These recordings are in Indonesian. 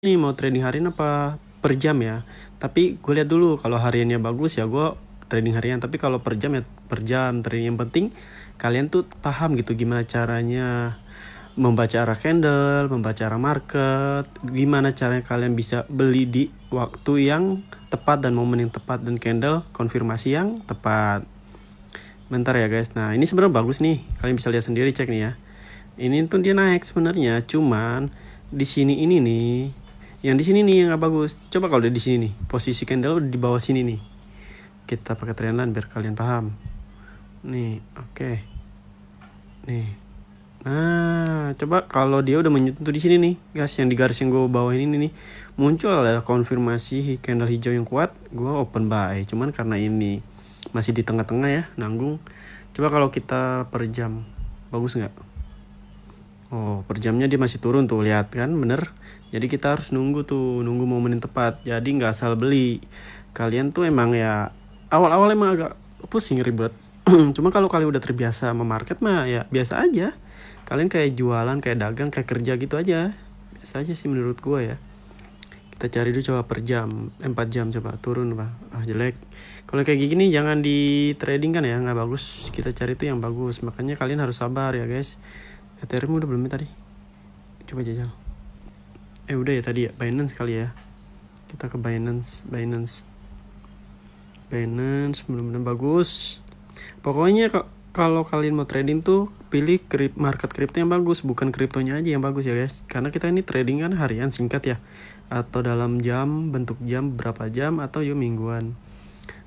Ini mau trading harian apa per jam ya, tapi gue lihat dulu kalau hariannya bagus ya gue trading harian, tapi kalau per jam ya per jam trading. Yang penting kalian tuh paham gitu gimana caranya membaca arah candle, membaca arah market, gimana caranya kalian bisa beli di waktu yang tepat dan momen yang tepat dan candle konfirmasi yang tepat. Bentar ya guys, nah ini sebenarnya bagus nih, kalian bisa lihat sendiri, cek nih ya. Ini tuh dia naik sebenarnya, cuman di sini ini nih, yang di sini nih yang nggak bagus. Coba kalau udah di sini nih, posisi candle udah di bawah sini nih. Kita pakai trendline biar kalian paham. Nih, oke. Nih. Nah, coba kalau dia udah menyentuh di sini nih, guys, yang di garis yang gue bawain ini nih, muncul ada konfirmasi candle hijau yang kuat, gue open buy. Cuman karena ini masih di tengah-tengah ya, nanggung. Coba kalau kita per jam, bagus nggak? Oh, per jamnya dia masih turun tuh, lihat kan, bener. Jadi kita harus nunggu tuh, nunggu momen yang tepat. Jadi nggak asal beli. Kalian tuh emang ya awal-awal emang agak pusing, ribet. Cuma kalau kalian udah terbiasa sama market mah ya biasa aja. Kalian kayak jualan, kayak dagang, kayak kerja gitu aja. Biasa aja sih menurut gua ya. Kita cari dulu coba per jam, 4 jam coba turun pak. Ah jelek. Kalau kayak gini jangan di trading kan ya, nggak bagus. Kita cari tuh yang bagus. Makanya kalian harus sabar ya guys. Ethereum udah belum ya tadi? Coba jajal. Udah ya tadi ya, Binance kali ya. Kita ke Binance bener-bener bagus. Pokoknya kalau kalian mau trading tuh pilih market crypto yang bagus, bukan kriptonya aja yang bagus ya guys. Karena kita ini trading kan harian singkat ya, atau dalam jam, bentuk jam berapa jam, atau yuk mingguan.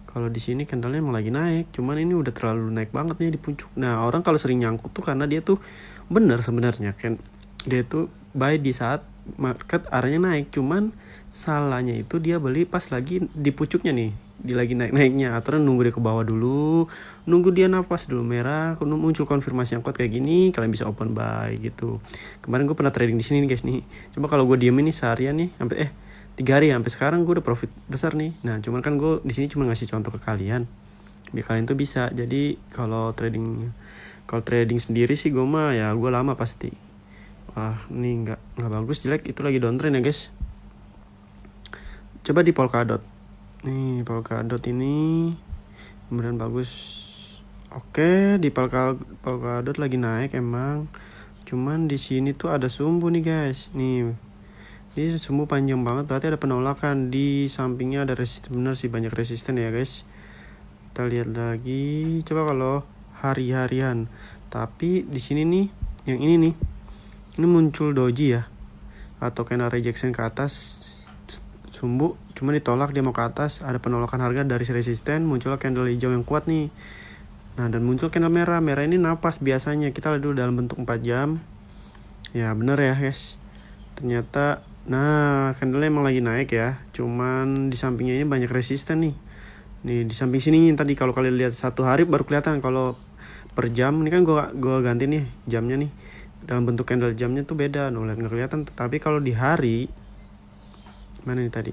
Kalau di sini candlenya emang lagi naik, cuman ini udah terlalu naik banget nih di puncak. Nah, orang kalau sering nyangkut tuh karena dia tuh bener sebenarnya kan, dia tuh buy di saat market arahnya naik, cuman salahnya itu dia beli pas lagi di pucuknya nih, dia lagi naik-naiknya. Atau nunggu dia ke bawah dulu, nunggu dia napas dulu merah, muncul konfirmasi yang kuat kayak gini, kalian bisa open buy gitu. Kemarin gue pernah trading di sini nih guys nih. Coba kalau gue diem ini seharian nih sampai 3 hari sampai sekarang gue udah profit besar nih. Nah, cuman kan gue di sini cuma ngasih contoh ke kalian biar kalian tuh bisa. Jadi kalau trading sendiri sih gue mah ya gue lama pasti. Wah, ini nggak bagus, jelek, itu lagi downtrend ya guys. Coba di Polkadot. Nih, Polkadot ini beneran bagus. Oke, di Polkadot lagi naik emang. Cuman di sini tuh ada sumbu nih guys. Nih, ini sumbu panjang banget, berarti ada penolakan. Di sampingnya ada resisten, bener sih banyak resisten ya guys. Kita lihat lagi, coba kalau harian. Tapi di sini nih, yang ini nih, ini muncul doji ya, atau kena rejection ke atas, sumbu, cuma ditolak, dia mau ke atas, ada penolakan harga dari resisten, muncullah candle hijau yang kuat nih. Nah, dan muncul candle merah ini napas biasanya. Kita lihat dulu dalam bentuk 4 jam. Ya bener ya guys, ternyata. Nah, candle emang lagi naik ya, cuman di sampingnya ini banyak resisten nih. Nih di samping sini tadi kalau kalian lihat 1 hari baru kelihatan. Kalau per jam ini kan gua ganti nih jamnya nih, dalam bentuk candle jamnya tuh beda, lihat nggak kelihatan. Tapi kalau di hari, mana nih tadi,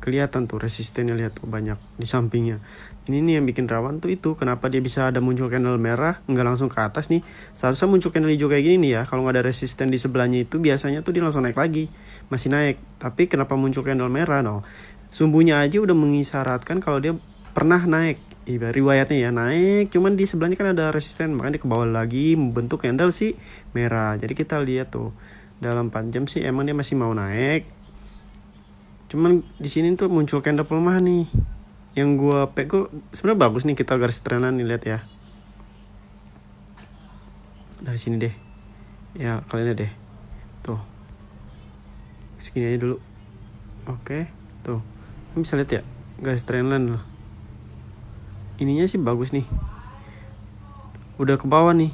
kelihatan tuh resistennya, lihat tuh banyak di sampingnya. Ini nih yang bikin rawan tuh, itu kenapa dia bisa ada muncul candle merah nggak langsung ke atas nih. Seharusnya muncul candle hijau kayak gini nih ya, kalau nggak ada resisten di sebelahnya itu biasanya tuh dia langsung naik lagi, masih naik. Tapi kenapa muncul candle merah? Sumbunya aja udah mengisyaratkan kalau dia pernah naik, riwayatnya ya naik, cuman di sebelahnya kan ada resisten, makanya dia ke bawah lagi membentuk candle si merah. Jadi kita lihat tuh dalam 4 jam sih emang dia masih mau naik. Cuman di sini tuh muncul candle pelemahan nih. Yang gua pego sebenarnya bagus nih, kita garis trendan nih, lihat ya. Dari sini deh. Ya, kalian lihat deh. Tuh. Segini aja dulu. Oke, tuh. Ini bisa lihat ya, garis trendline loh. Ininya sih bagus nih. Udah ke bawah nih.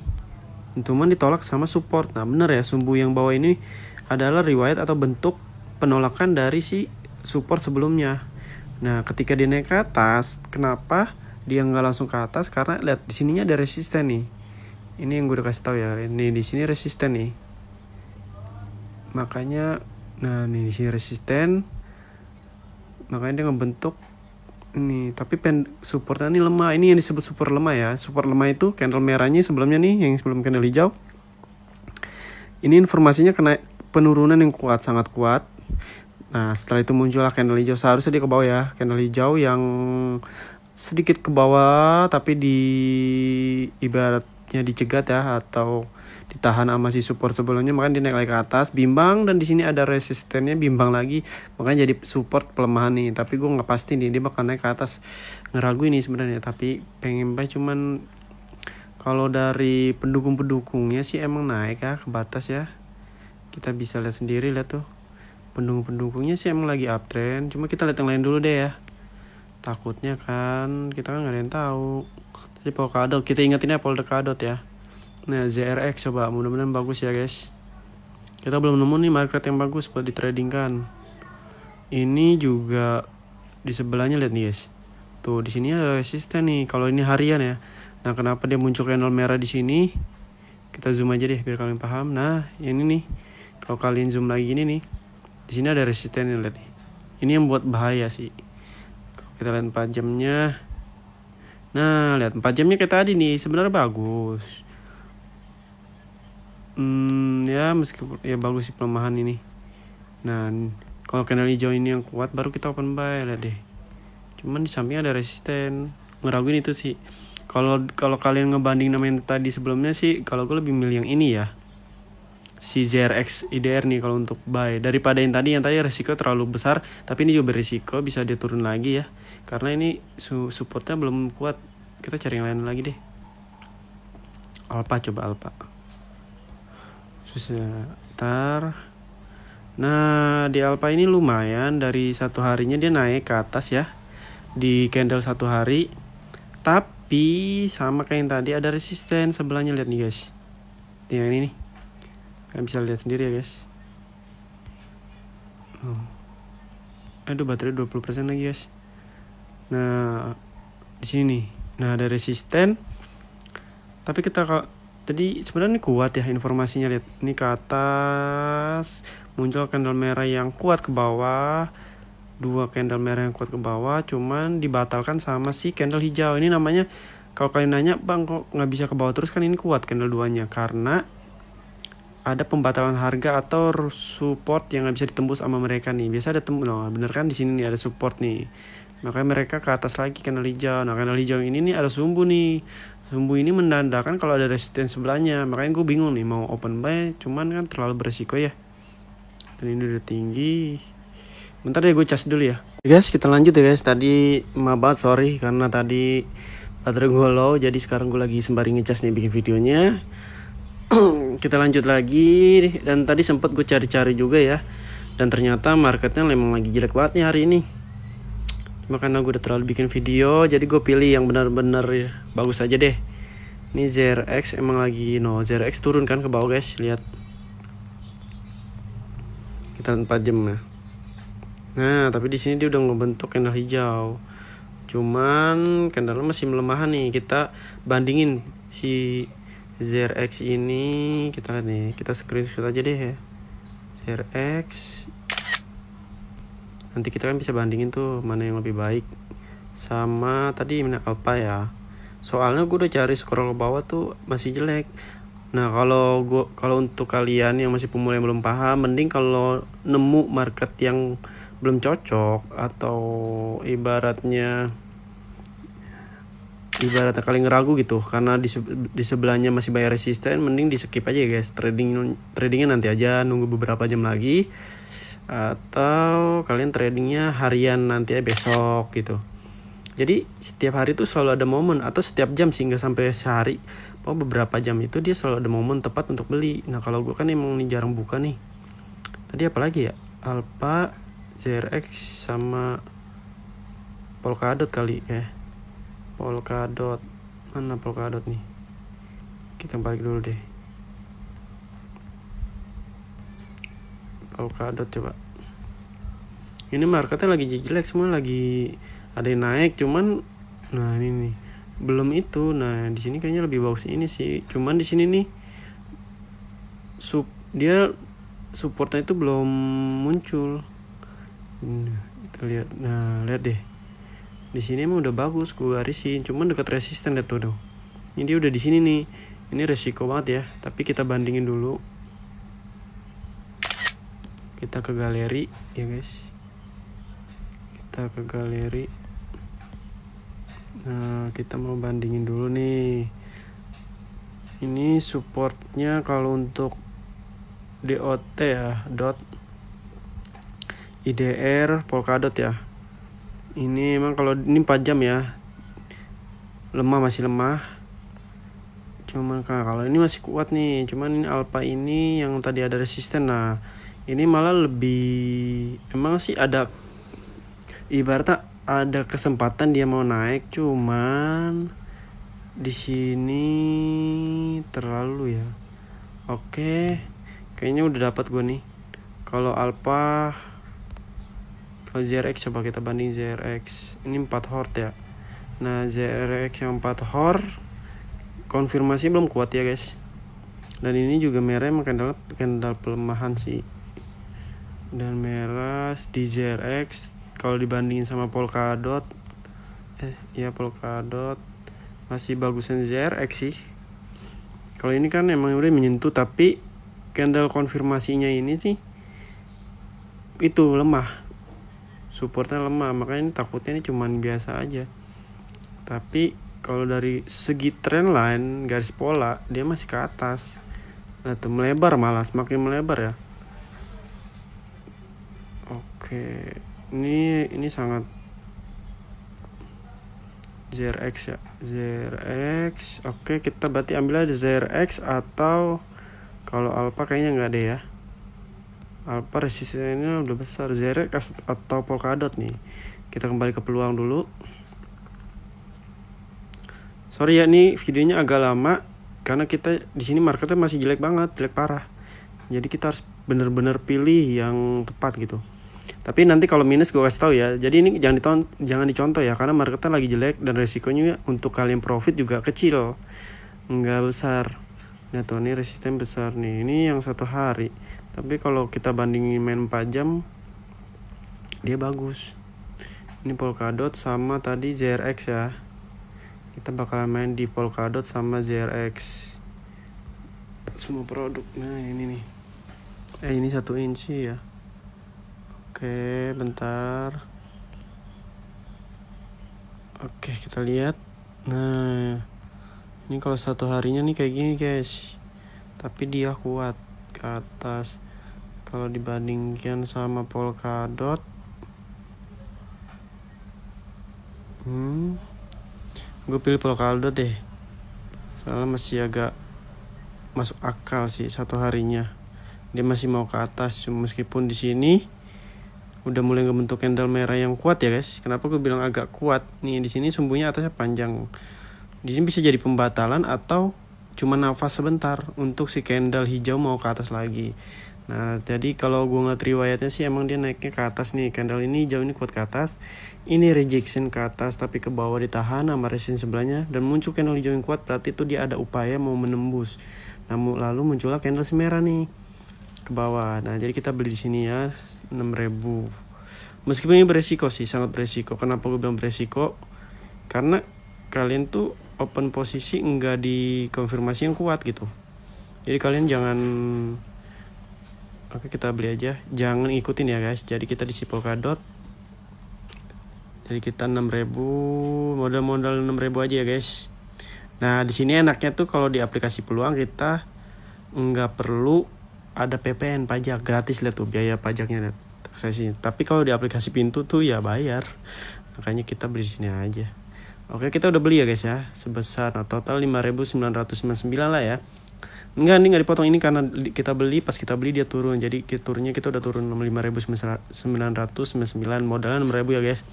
Cuman ditolak sama support. Nah, bener ya, sumbu yang bawah ini adalah riwayat atau bentuk penolakan dari si support sebelumnya. Nah, ketika dia naik ke atas, kenapa dia nggak langsung ke atas? Karena lihat di sininya ada resisten nih. Ini yang gue udah kasih tahu ya. Ini di sini resisten nih. Makanya, nah nih di sini resisten. Makanya dia ngebentuk ini. Tapi supportnya ini lemah. Ini yang disebut support lemah ya. Support lemah itu candle merahnya sebelumnya nih, yang sebelum candle hijau. Ini informasinya kena penurunan yang kuat, sangat kuat. Nah setelah itu muncullah candle hijau, seharusnya dia ke bawah ya, candle hijau yang sedikit ke bawah tapi di ibaratnya dicegat ya, atau ditahan sama si support sebelumnya, makanya dia naik lagi ke atas, bimbang, dan di sini ada resistennya, bimbang lagi, makanya jadi support pelemahan nih. Tapi gue nggak pasti nih dia bakal naik ke atas, ngeragu ini sebenarnya, tapi pengen buy. Cuman kalau dari pendukung-pendukungnya sih emang naik ya ke batas ya, kita bisa lihat sendiri, lihat tuh pendukung-pendukungnya sih emang lagi uptrend. Cuma kita lihat yang lain dulu deh ya, takutnya kan kita kan nggak ada yang tahu. Tadi Polkadot, kita ingetin ya Polkadot ya. Nah ZRX coba, mudah-mudahan bagus ya guys. Kita belum nemu nih market yang bagus buat di trading kan. Ini juga di sebelahnya, lihat nih guys. Tuh di sini ada resisten nih. Kalau ini harian ya. Nah kenapa dia muncul candle merah di sini? Kita zoom aja deh biar kalian paham. Nah ini nih, kalau kalian zoom lagi ini nih, di sini ada resisten nih, lihat nih. Ini yang buat bahaya sih. Kalau kita lihat 4 jamnya. Nah lihat 4 jamnya kayak tadi nih, sebenarnya bagus. Ya meskipun ya bagus sih pelemahan ini. Nah kalau candle hijau ini yang kuat baru kita open buy, lihat deh. Cuman di samping ada resisten, ngeraguin itu sih. Kalau kalian ngebanding nama yang tadi sebelumnya sih, kalau gue lebih milih yang ini ya, si ZRX IDR nih kalau untuk buy, daripada yang tadi resiko terlalu besar. Tapi ini juga berisiko bisa dia turun lagi ya, karena ini supportnya belum kuat. Kita cari yang lain lagi deh. Alpha, coba Alpha. Sebentar. Nah di Alpha ini lumayan, dari satu harinya dia naik ke atas ya, di candle satu hari. Tapi sama kayak yang tadi ada resisten sebelahnya, lihat nih guys. Yang ini nih, kalian bisa lihat sendiri ya guys. Aduh baterai 20% lagi guys. Nah di sini nih, nah ada resisten. Tapi kita tadi sebenarnya kuat ya informasinya, lihat ini ke atas muncul candle merah yang kuat ke bawah, 2 candle merah yang kuat ke bawah, cuman dibatalkan sama si candle hijau. Ini namanya, kalau kalian nanya bang kok nggak bisa ke bawah terus, kan ini kuat candle 2-nya karena ada pembatalan harga atau support yang nggak bisa ditembus sama mereka nih. Biasa ada tembus, no, bener kan, di sini nih ada support nih, makanya mereka ke atas lagi candle hijau. Nah candle hijau ini nih ada sumbu nih. Sumbu ini menandakan kalau ada resisten sebelahnya. Makanya gue bingung nih mau open buy, cuman kan terlalu beresiko ya. Dan ini udah tinggi. Bentar deh gue cas dulu ya. Guys kita lanjut ya guys. Tadi maaf banget, sorry karena tadi baterai gue low, jadi sekarang gue lagi sembari ngecas nih bikin videonya. Kita lanjut lagi. Dan tadi sempat gue cari-cari juga ya, dan ternyata marketnya memang lagi jelek banget nih hari ini. Cuma karena gue udah terlalu bikin video, jadi gue pilih yang benar-benar bagus aja deh. Ini ZRX emang lagi ZRX turun kan ke bawah guys, lihat. Kita 4 jam ya. Nah tapi di sini dia udah ngebentuk candle hijau, cuman candle masih melemahan nih. Kita bandingin si ZRX ini, kita lihat nih, kita screenshot aja deh ya ZRX. Nanti kita kan bisa bandingin tuh mana yang lebih baik sama tadi mana Alpha ya. Soalnya gue udah cari scroll ke bawah tuh masih jelek. Nah kalau untuk kalian yang masih pemula yang belum paham, mending kalau nemu market yang belum cocok atau ibaratnya kalian ngeragu gitu karena di sebelahnya masih bayar resisten, mending di skip aja ya guys. Tradingnya nanti aja, nunggu beberapa jam lagi, atau kalian tradingnya harian nanti ya besok gitu. Jadi setiap hari tuh selalu ada momen, atau setiap jam sih, nggak sampai sehari, beberapa jam itu dia selalu ada momen tepat untuk beli. Nah kalau gue kan emang nih jarang buka nih. Tadi apa lagi ya, Alpha, ZRX sama Polkadot kali ya. Polkadot, mana Polkadot nih, kita balik dulu deh. Polkadot coba. Ini marketnya lagi jelek semua, lagi ada yang naik cuman, nah ini nih belum itu. Nah di sini kayaknya lebih bagus ini sih, cuman di sini nih dia supportnya itu belum muncul. Kita lihat, nah lihat deh, di sini emang udah bagus gue garisin, cuman dekat resisten lihat tuh. Ini dia udah di sini nih, ini resiko banget ya. Tapi kita bandingin dulu. Kita ke galeri ya guys, kita ke galeri. Nah, kita mau bandingin dulu nih. Ini supportnya kalau untuk DOT ya, dot IDR Polkadot ya. Ini emang kalau ini 4 jam ya, masih lemah. Cuman kalau ini masih kuat nih. Cuman ini Alpha ini yang tadi ada resisten. Nah, ini malah lebih, emang sih ada, ibaratnya ada kesempatan dia mau naik, cuman di sini terlalu ya. Oke, kayaknya udah dapat gue nih. Kalau Alpha, kalau ZRX coba kita banding ZRX. Ini 4 hort ya. Nah, ZRX yang 4 hort konfirmasi belum kuat ya guys. Dan ini juga merah emang kendal pelemahan sih. Dan merah di ZRX kalau dibandingin sama Polkadot, Polkadot masih bagusan ZRX sih. Kalau ini kan emang udah menyentuh, tapi candle konfirmasinya ini sih itu lemah, supportnya lemah, makanya ini takutnya ini cuman biasa aja. Tapi kalau dari segi trend line, garis pola, dia masih ke atas. Nah tuh melebar, malah semakin melebar ya. Oke, ini sangat ZRX ya, ZRX. Oke, kita berarti ambil aja ZRX, atau kalau Alpha kayaknya nggak ada ya. Alpha resistennya udah besar. ZRX atau Polkadot nih. Kita kembali ke peluang dulu. Sorry ya, nih videonya agak lama karena kita di sini marketnya masih jelek banget, jelek parah. Jadi kita harus bener-bener pilih yang tepat gitu. Tapi nanti kalau minus gue kasih tahu ya. Jadi ini jangan dicontoh ya, karena marketnya lagi jelek dan resikonya untuk kalian profit juga kecil, nggak besar. Nah tuh ini resisten besar nih. Ini yang 1 hari. Tapi kalau kita bandingin main 4 jam, dia bagus. Ini Polkadot sama tadi ZRX ya. Kita bakalan main di Polkadot sama ZRX. Semua produk. Nah ini nih. Ini 1 inci ya. Oke, bentar. Oke, kita lihat. Nah, ini kalau 1 harinya nih kayak gini guys. Tapi dia kuat ke atas. Kalau dibandingkan sama Polkadot, gue pilih Polkadot deh. Soalnya masih agak masuk akal sih 1 harinya. Dia masih mau ke atas, meskipun di sini udah mulai ngebentuk candle merah yang kuat ya guys. Kenapa gue bilang agak kuat? Nih di sini sumbunya atasnya panjang. Di sini bisa jadi pembatalan atau cuma nafas sebentar untuk si candle hijau mau ke atas lagi. Nah, jadi kalau gue ngeliat riwayatnya sih emang dia naiknya ke atas nih. Candle ini hijau ini kuat ke atas. Ini rejection ke atas tapi ke bawah ditahan sama resistance sebelahnya, dan muncul candle hijau yang kuat, berarti itu dia ada upaya mau menembus. Namun lalu muncullah candle merah nih ke bawah. Nah, jadi kita beli di sini ya 6.000. Meskipun ini beresiko sih, sangat beresiko. Kenapa gue bilang beresiko? Karena kalian tuh open posisi enggak dikonfirmasi yang kuat gitu. Jadi kalian jangan, oke kita beli aja, jangan ikutin ya guys. Jadi kita di Polkadot. Jadi kita 6.000, modal 6.000 aja ya guys. Nah, di sini enaknya tuh kalau di aplikasi peluang kita enggak perlu ada PPN, pajak gratis, lihat tuh biaya pajaknya, lihat taksasi. Tapi kalau di aplikasi pintu tuh ya bayar. Makanya kita beli di sini aja. Oke, kita udah beli ya guys ya, sebesar total 5.999 lah ya. Enggak, ini nggak dipotong, ini karena kita beli, pas kita beli dia turun. Jadi turunnya kita udah turun 5.999, modalnya 6.000 ya guys.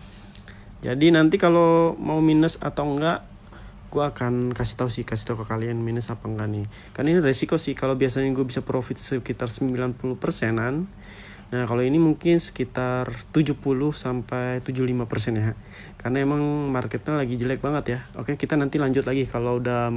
Jadi nanti kalau mau minus atau enggak, gue akan kasih tahu ke kalian minus apa enggak nih. Karena ini resiko sih. Kalau biasanya gue bisa profit sekitar 90%-an. Nah, kalau ini mungkin sekitar 70-75% ya. Karena emang marketnya lagi jelek banget ya. Oke, kita nanti lanjut lagi kalau udah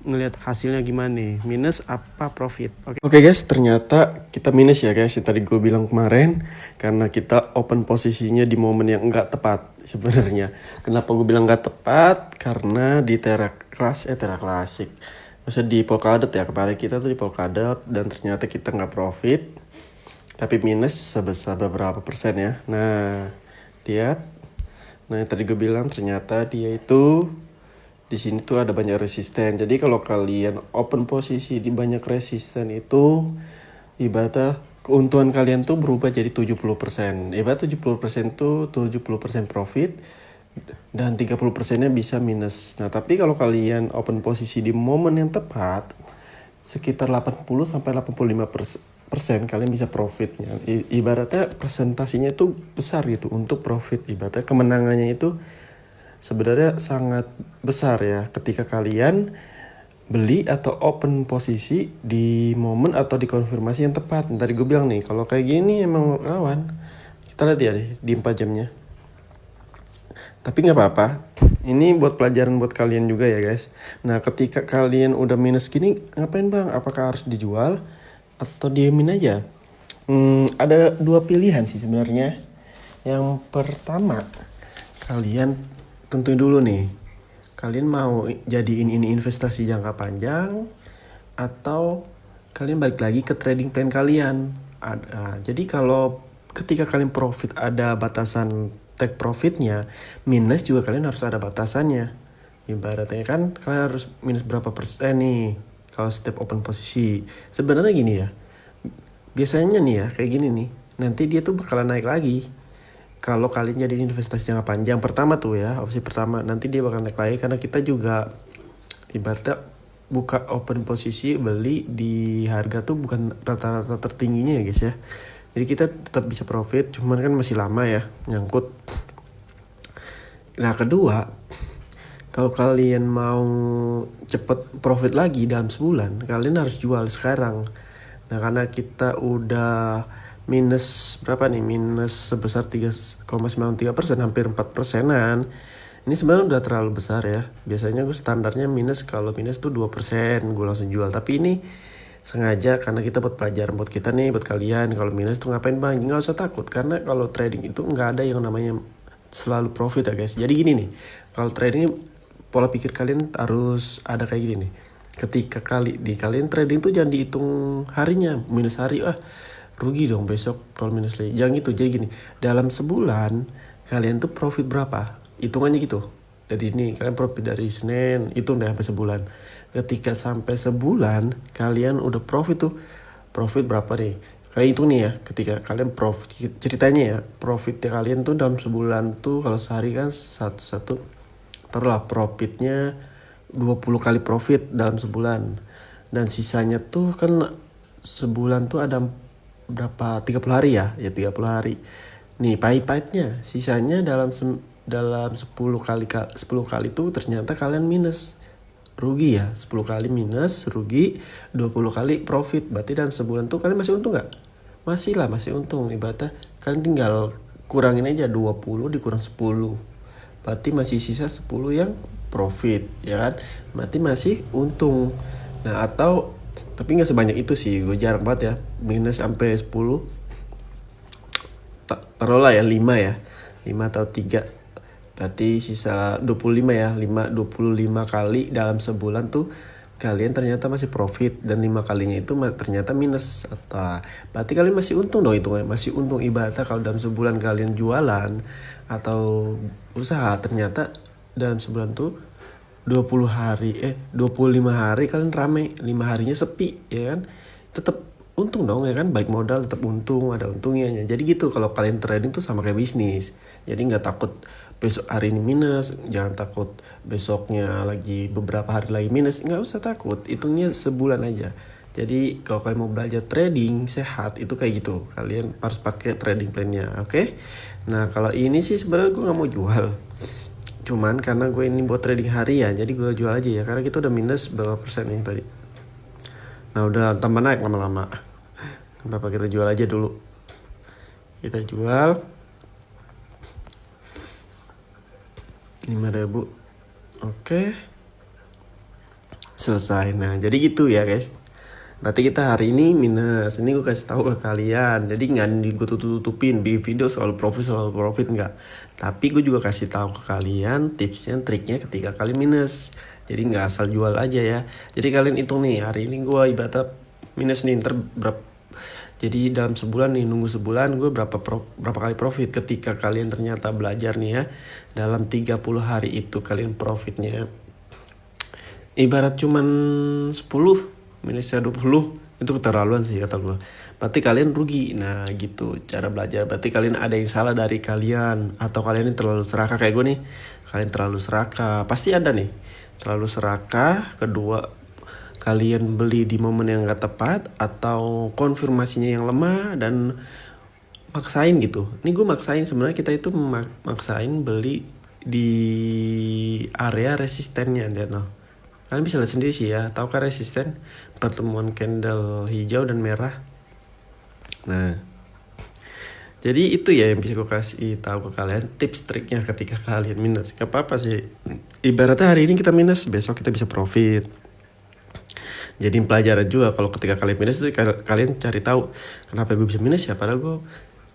ngelihat hasilnya gimana nih, minus apa profit. Oke guys, ternyata kita minus ya guys, yang tadi gue bilang kemarin, karena kita open posisinya di momen yang enggak tepat sebenarnya. Kenapa gue bilang enggak tepat? Karena di Terra Classic, maksudnya di Polkadot ya, kemarin kita tuh di Polkadot dan ternyata kita nggak profit tapi minus sebesar beberapa persen ya. Nah, lihat. Nah, yang tadi gue bilang ternyata dia itu di sini tuh ada banyak resisten. Jadi kalau kalian open posisi di banyak resisten itu ibaratnya keuntungan kalian tuh berubah jadi 70%. Ibarat 70% tuh 70% profit dan 30%-nya bisa minus. Nah, tapi kalau kalian open posisi di momen yang tepat sekitar 80 sampai 85% kalian bisa profitnya. Ibaratnya presentasinya itu besar gitu untuk profit. Ibaratnya kemenangannya itu sebenarnya sangat besar ya ketika kalian beli atau open posisi di momen atau di konfirmasi yang tepat. Tadi gue bilang nih, kalau kayak gini emang rawan. Kita lihat ya deh di 4 jamnya. Tapi nggak apa-apa. Ini buat pelajaran buat kalian juga ya guys. Nah, ketika kalian udah minus gini, ngapain bang? Apakah harus dijual atau diemin aja? Ada dua pilihan sih sebenarnya. Yang pertama, kalian tentuin dulu nih. Kalian mau jadiin ini investasi jangka panjang atau kalian balik lagi ke trading plan kalian. Jadi kalau ketika kalian profit ada batasan take profitnya, minus juga kalian harus ada batasannya. Ibaratnya kan kalian harus minus berapa persen nih kalau step open posisi. Sebenarnya gini ya, biasanya nih ya kayak gini nih, nanti dia tuh bakalan naik lagi. Kalau kalian jadi investasi jangka panjang pertama tuh ya, opsi pertama, nanti dia bakal naik lagi karena kita juga ibaratnya buka open posisi beli di harga tuh bukan rata-rata tertingginya ya guys ya. Jadi kita tetap bisa profit, cuman kan masih lama ya nyangkut. Nah, kedua, kalau kalian mau cepet profit lagi dalam sebulan, kalian harus jual sekarang. Nah, karena kita udah minus berapa nih? Minus sebesar 3,93%, hampir 4%-an. Ini sebenarnya udah terlalu besar ya. Biasanya gue standarnya minus, kalau minus tuh 2%, gue langsung jual. Tapi ini sengaja karena kita buat pelajaran buat kita nih, buat kalian. Kalau minus tuh ngapain bang? Nggak usah takut, karena kalau trading itu nggak ada yang namanya selalu profit ya guys. Jadi gini nih, kalau trading pola pikir kalian harus ada kayak gini nih. Ketika kalian trading tuh jangan dihitung harinya, minus hari rugi dong besok kalau minus lagi. Jangan gitu. Jadi gini, dalam sebulan kalian tuh profit berapa? Hitungannya gitu. Jadi ini kalian profit dari Senin, hitung deh sampai sebulan. Ketika sampai sebulan kalian udah profit tuh, profit berapa nih? Kalian hitung nih ya, ketika kalian profit, ceritanya ya, profitnya kalian tuh dalam sebulan tuh kalau sehari kan satu taruhlah profitnya 20 kali profit dalam sebulan. Dan sisanya tuh kan sebulan tuh ada berapa, 30 hari ya 30 hari. Nih pahit-pahitnya sisanya dalam 10 kali tuh ternyata kalian minus, rugi ya. 10 kali minus rugi, 20 kali profit. Berarti dalam sebulan tuh kalian masih untung gak? Masih lah, masih untung. Ibaratnya kalian tinggal kurangin aja 20 dikurang 10, berarti masih sisa 10 yang profit ya kan, berarti masih untung. Nah, atau tapi gak sebanyak itu sih, gue jarang banget ya minus sampai 10. Taruhlah ya 5 ya, 5 atau 3, berarti sisa 25 ya. 25 kali dalam sebulan tuh kalian ternyata masih profit, dan 5 kalinya itu ternyata minus. Atau berarti kalian masih untung dong, itu masih untung. Ibaratnya kalau dalam sebulan kalian jualan atau usaha, ternyata dalam sebulan tuh 25 hari kalian rame, 5 harinya sepi ya kan, tetap untung dong ya kan, balik modal tetap untung, ada untungnya. Jadi gitu kalau kalian trading tuh sama kayak bisnis. Jadi nggak takut besok hari ini minus, jangan takut besoknya lagi beberapa hari lagi minus, nggak usah takut, hitungnya sebulan aja. Jadi kalau kalian mau belajar trading sehat itu kayak gitu, kalian harus pakai trading plan-nya, oke? Nah, kalau ini sih sebenarnya gue nggak mau jual, cuman karena gue ini buat trading harian, jadi gue jual aja ya, karena kita udah minus berapa persen nih tadi. Nah, udah tambah naik lama-lama. Kenapa kita jual aja dulu? Kita jual 5.000. Oke. Selesai. Nah, jadi gitu ya, guys. Berarti kita hari ini minus. Ini gue kasih tahu ke kalian. Jadi nggak gue tutupin di video selalu profit nggak. Tapi gue juga kasih tahu ke kalian tipsnya, triknya ketika kalian minus. Jadi nggak asal jual aja ya. Jadi kalian hitung nih, hari ini gue ibaratnya minus nih, berapa. Jadi dalam sebulan nih, nunggu sebulan gue berapa kali profit. Ketika kalian ternyata belajar nih ya, dalam 30 hari itu kalian profitnya ibarat cuman 10 minusnya 20, itu keterlaluan sih kata gue. Berarti kalian rugi. Nah gitu cara belajar. Berarti kalian ada yang salah dari kalian, atau kalian ini terlalu serakah kayak gue nih. Kalian terlalu serakah, pasti ada nih. Terlalu serakah. Kedua, kalian beli di momen yang gak tepat, atau konfirmasinya yang lemah, dan maksain gitu. Ini gue maksain, sebenarnya kita itu maksain beli di area resistennya dan kalian bisa lihat sendiri sih ya. Tahu kan resisten pertemuan candle hijau dan merah. Nah, jadi itu ya yang bisa gue kasih tahu ke kalian, tips triknya ketika kalian minus. Gak apa-apa sih. Ibaratnya hari ini kita minus, besok kita bisa profit. Jadi pelajaran juga kalau ketika kalian minus itu kalian cari tahu kenapa gue bisa minus ya, padahal gue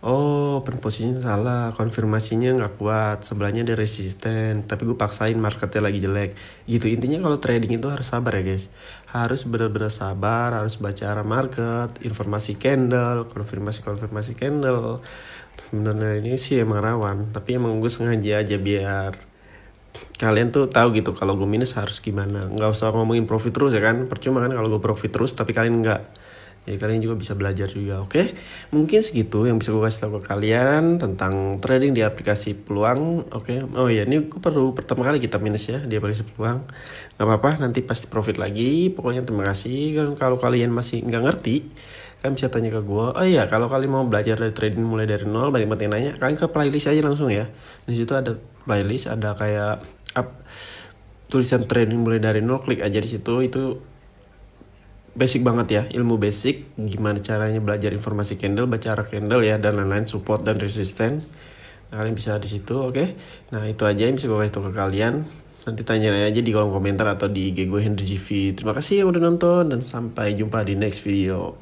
open posisinya salah, konfirmasinya nggak kuat, sebelahnya ada resisten, tapi gue paksain marketnya lagi jelek gitu. Intinya kalau trading itu harus sabar ya guys, harus benar-benar sabar, harus baca arah market, informasi candle, konfirmasi candle. Sebenarnya ini sih emang rawan, tapi emang gue sengaja aja biar kalian tuh tahu gitu kalau gue minus harus gimana. Nggak usah ngomongin profit terus ya kan, percuma kan kalau gue profit terus tapi kalian nggak. Jadi kalian juga bisa belajar juga. Oke, mungkin segitu yang bisa gue kasih tahu ke kalian tentang trading di aplikasi Peluang. Oke, oh iya, ini gue pertama kali kita minus ya di aplikasi Peluang. Gak apa-apa, nanti pasti profit lagi. Pokoknya terima kasih. Dan kalau kalian masih nggak ngerti, kalian bisa tanya ke gue. Oh iya, kalau kalian mau belajar dari trading mulai dari nol, banyak-banyak yang nanya, kalian ke playlist aja langsung ya. Di situ ada playlist, ada kayak tulisan trading mulai dari nol, klik aja di situ. Itu basic banget ya, ilmu basic gimana caranya belajar informasi candle, baca arah candle ya, dan lain-lain, support dan resisten. Nah, kalian bisa di situ. Oke. Nah, itu aja yang bisa gue kasih tahu ke kalian. Nanti tanya aja di kolom komentar atau di IG gue Henry GV. Terima kasih yang udah nonton dan sampai jumpa di next video.